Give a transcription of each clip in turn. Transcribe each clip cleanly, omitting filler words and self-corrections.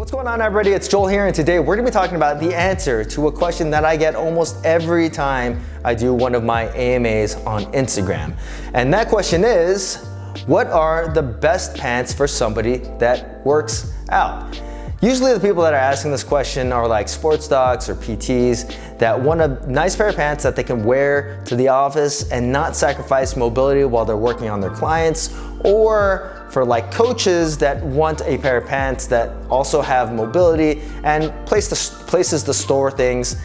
What's going on, everybody? It's Joel here, and today we're gonna be talking about the answer to a question that I get almost every time I do one of my AMAs on Instagram. And that question is, what are the best pants for somebody that works out? Usually the people that are asking this question are like sports docs or PTs that want a nice pair of pants that they can wear to the office and not sacrifice mobility while they're working on their clients, or for like coaches that want a pair of pants that also have mobility and places to store things.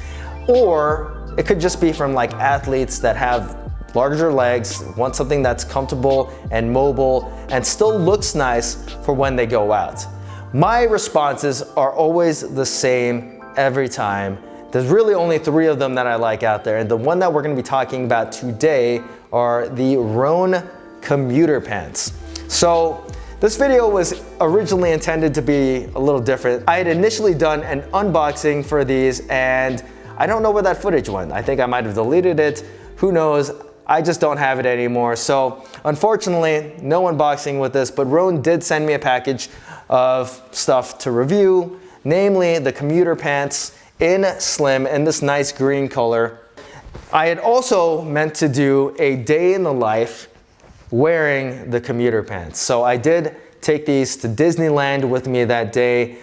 Or it could just be from like athletes that have larger legs, want something that's comfortable and mobile and still looks nice for when they go out. My responses are always the same every time. There's really only 3 of them that I like out there, and the one that we're gonna be talking about today are the Rhone Commuter pants. So this video was originally intended to be a little different. I had initially done an unboxing for these and I don't know where that footage went. I think I might have deleted it. Who knows? I just don't have it anymore. So unfortunately, no unboxing with this, but Rhone did send me a package of stuff to review, namely the Commuter pants in slim in this nice green color. I had also meant to do a day in the life wearing the Commuter pants. So I did take these to Disneyland with me that day,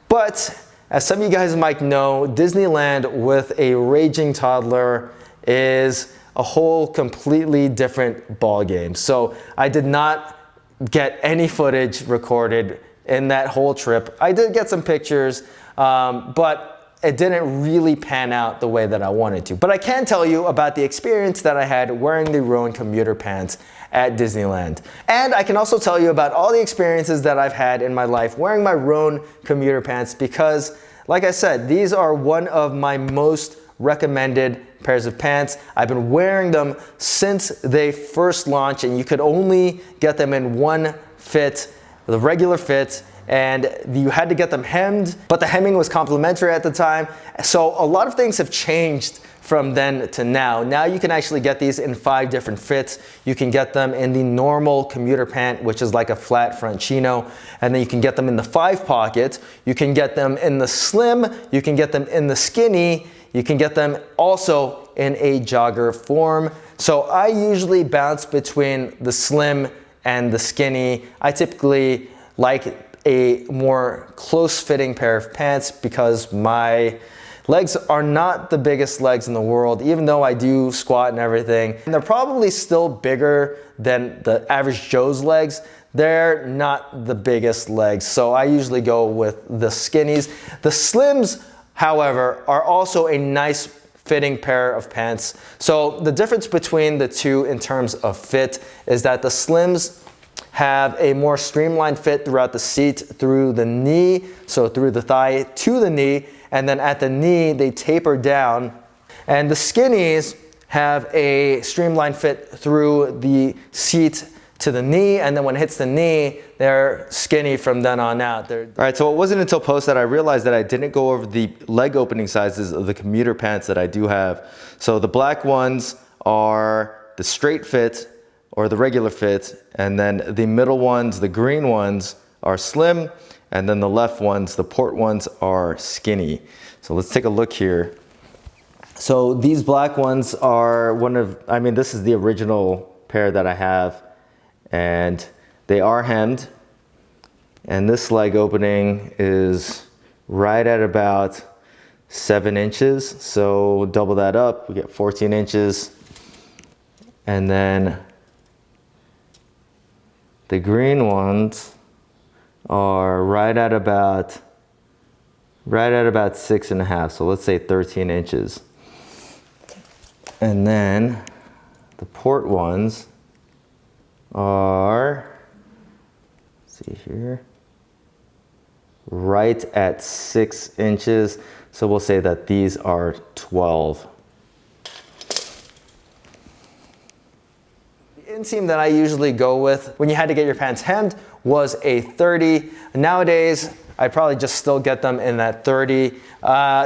but as some of you guys might know, Disneyland with a raging toddler is a whole completely different ball game. So I did not get any footage recorded in that whole trip. I did get some pictures, but it didn't really pan out the way that I wanted to. But I can tell you about the experience that I had wearing the Rhone Commuter pants at Disneyland. And I can also tell you about all the experiences that I've had in my life wearing my Rhone Commuter pants because, like I said, these are one of my most recommended pairs of pants. I've been wearing them since they first launched, and you could only get them in one fit, the regular fit, and you had to get them hemmed, but the hemming was complimentary at the time. So a lot of things have changed from then to now. Now you can actually get these in 5 different fits. You can get them in the normal commuter pant, which is like a flat front chino, and then you can get them in the 5 pocket. You can get them in the slim, you can get them in the skinny, you can get them also in a jogger form. So I usually bounce between the slim and the skinny. I typically like a more close-fitting pair of pants because my legs are not the biggest legs in the world, even though I do squat and everything. And they're probably still bigger than the average Joe's legs. They're not the biggest legs, so I usually go with the skinnies. The slims, however, are also a nice fitting pair of pants. So the difference between the two in terms of fit is that the slims have a more streamlined fit throughout the seat through the knee, so through the thigh to the knee, and then at the knee they taper down. And the skinnies have a streamlined fit through the seat to the knee, and then when it hits the knee, they're skinny from then on out. All right, so it wasn't until post that I realized that I didn't go over the leg opening sizes of the commuter pants that I do have. So the black ones are the straight fit, or the regular fit, and then the middle ones, the green ones, are slim, and then the left ones, the port ones, are skinny. So let's take a look here. So these black ones are this is the original pair that I have, and they are hemmed, and this leg opening is right at about 7 inches, so double that up, we get 14 inches, and then the green ones are right at about 6.5, so let's say 13 inches. And then the port ones are, let's see here, right at 6 inches. So we'll say that these are 12. Inseam that I usually go with when you had to get your pants hemmed was a 30. Nowadays, I'd probably just still get them in that 30.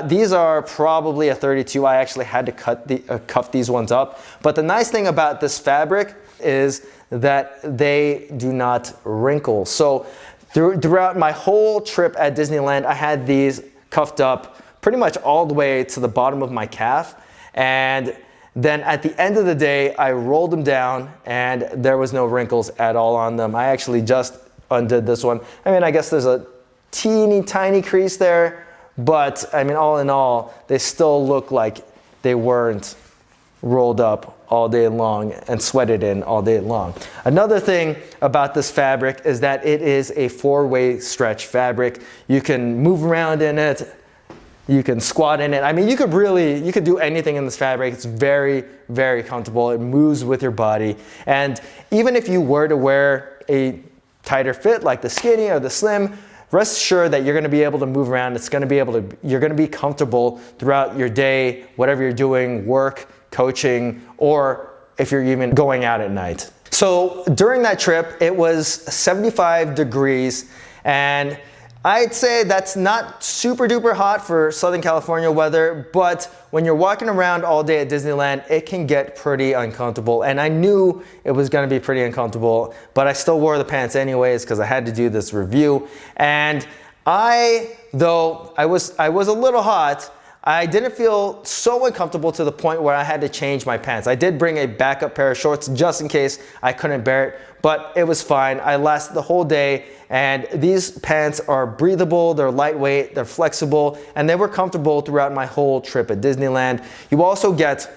These are probably a 32. I actually had to cuff these ones up. But the nice thing about this fabric is that they do not wrinkle. So Throughout my whole trip at Disneyland, I had these cuffed up pretty much all the way to the bottom of my calf. And then at the end of the day, I rolled them down and there was no wrinkles at all on them. I actually just undid this one. I mean, I guess there's a teeny tiny crease there, but I mean, all in all, they still look like they weren't rolled up all day long and sweated in all day long. Another thing about this fabric is that it is a 4-way stretch fabric. You can move around in it, you can squat in it. I mean, you could do anything in this fabric. It's very, very comfortable. It moves with your body. And even if you were to wear a tighter fit like the skinny or the slim, rest assured that you're going to be able to move around. You're going to be comfortable throughout your day, whatever you're doing, work, coaching, or if you're even going out at night. So during that trip, it was 75 degrees, and I'd say that's not super duper hot for Southern California weather, but when you're walking around all day at Disneyland, it can get pretty uncomfortable. And I knew it was gonna be pretty uncomfortable, but I still wore the pants anyways because I had to do this review. And though I was a little hot, I didn't feel so uncomfortable to the point where I had to change my pants. I did bring a backup pair of shorts just in case I couldn't bear it, but it was fine. I lasted the whole day, and these pants are breathable, they're lightweight, they're flexible, and they were comfortable throughout my whole trip at Disneyland. You also get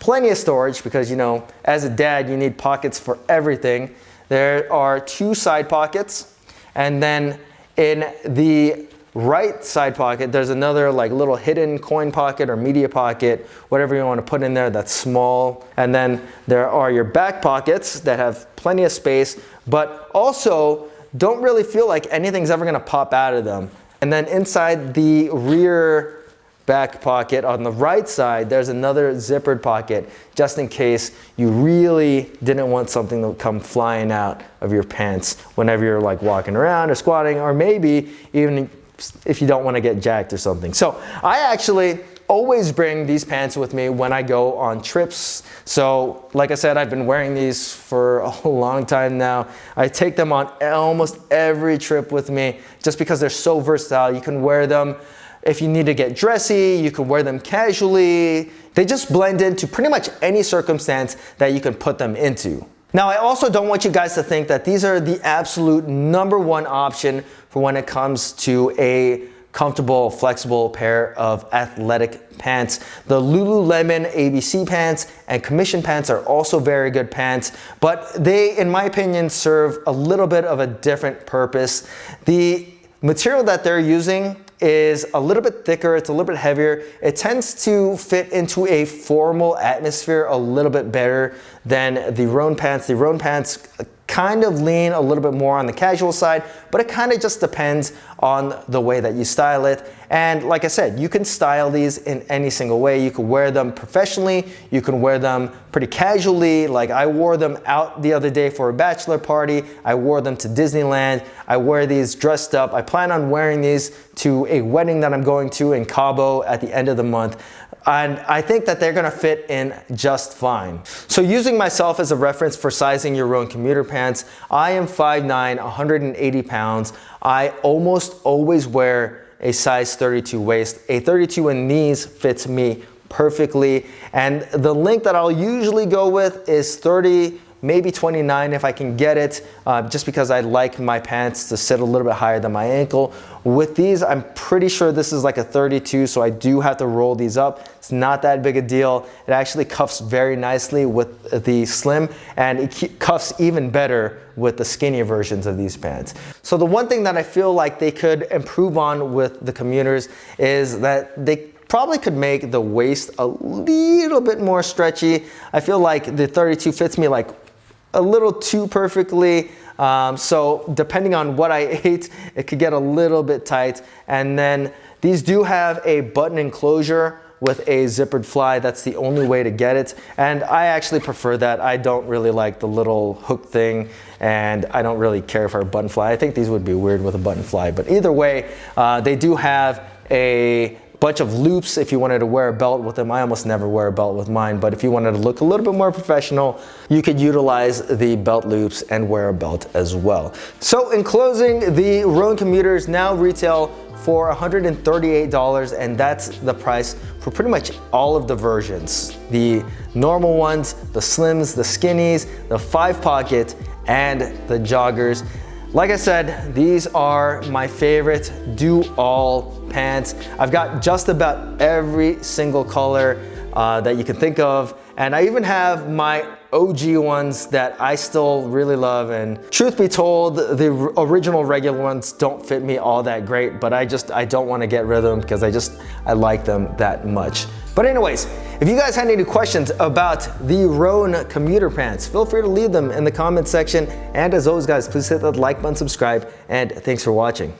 plenty of storage because, you know, as a dad, you need pockets for everything. There are 2 side pockets, and then in the right side pocket, there's another like little hidden coin pocket or media pocket, whatever you want to put in there that's small. And then there are your back pockets that have plenty of space, but also don't really feel like anything's ever going to pop out of them. And then inside the rear back pocket on the right side, there's another zippered pocket just in case you really didn't want something to come flying out of your pants whenever you're like walking around or squatting, or maybe even if you don't want to get jacked or something. So I actually always bring these pants with me when I go on trips. So like I said, I've been wearing these for a long time now. I take them on almost every trip with me just because they're so versatile. You can wear them if you need to get dressy, you can wear them casually. They just blend into pretty much any circumstance that you can put them into. Now, I also don't want you guys to think that these are the absolute #1 option for when it comes to a comfortable, flexible pair of athletic pants. The Lululemon ABC pants and Commission pants are also very good pants, but they, in my opinion, serve a little bit of a different purpose. The material that they're using is a little bit thicker, it's a little bit heavier. It tends to fit into a formal atmosphere a little bit better than the Rhone pants. The Rhone pants kind of lean a little bit more on the casual side, but it kind of just depends on the way that you style it. And like I said, you can style these in any single way. You can wear them professionally, you can wear them pretty casually. Like I wore them out the other day for a bachelor party. I wore them to Disneyland. I wear these dressed up. I plan on wearing these to a wedding that I'm going to in Cabo at the end of the month. And I think that they're gonna fit in just fine. So using myself as a reference for sizing your own commuter pants, I am 5'9", 180 pounds. I almost always wear a size 32 waist. A 32 in these fits me perfectly. And the length that I'll usually go with is 30, maybe 29 if I can get it, just because I like my pants to sit a little bit higher than my ankle. With these, I'm pretty sure this is like a 32, so I do have to roll these up. It's not that big a deal. It actually cuffs very nicely with the slim, and it cuffs even better with the skinnier versions of these pants. So the one thing that I feel like they could improve on with the Commuters is that they probably could make the waist a little bit more stretchy. I feel like the 32 fits me like a little too perfectly. So depending on what I ate, it could get a little bit tight. And then these do have a button enclosure with a zippered fly. That's the only way to get it. And I actually prefer that. I don't really like the little hook thing, and I don't really care for a button fly. I think these would be weird with a button fly, but either way, they do have a bunch of loops if you wanted to wear a belt with them. I almost never wear a belt with mine, but if you wanted to look a little bit more professional, you could utilize the belt loops and wear a belt as well. So in closing, the Rhone Commuters now retail for $138, and that's the price for pretty much all of the versions. The normal ones, the slims, the skinnies, the 5-pocket, and the joggers. Like I said, these are my favorite do-all pants. I've got just about every single color that you can think of, and I even have my OG ones that I still really love, and truth be told, the original regular ones don't fit me all that great, but I don't want to get rid of them because I like them that much. But anyways, if you guys had any questions about the Rhone Commuter pants, feel free to leave them in the comment section. And as always guys, please hit that like button, subscribe, and thanks for watching.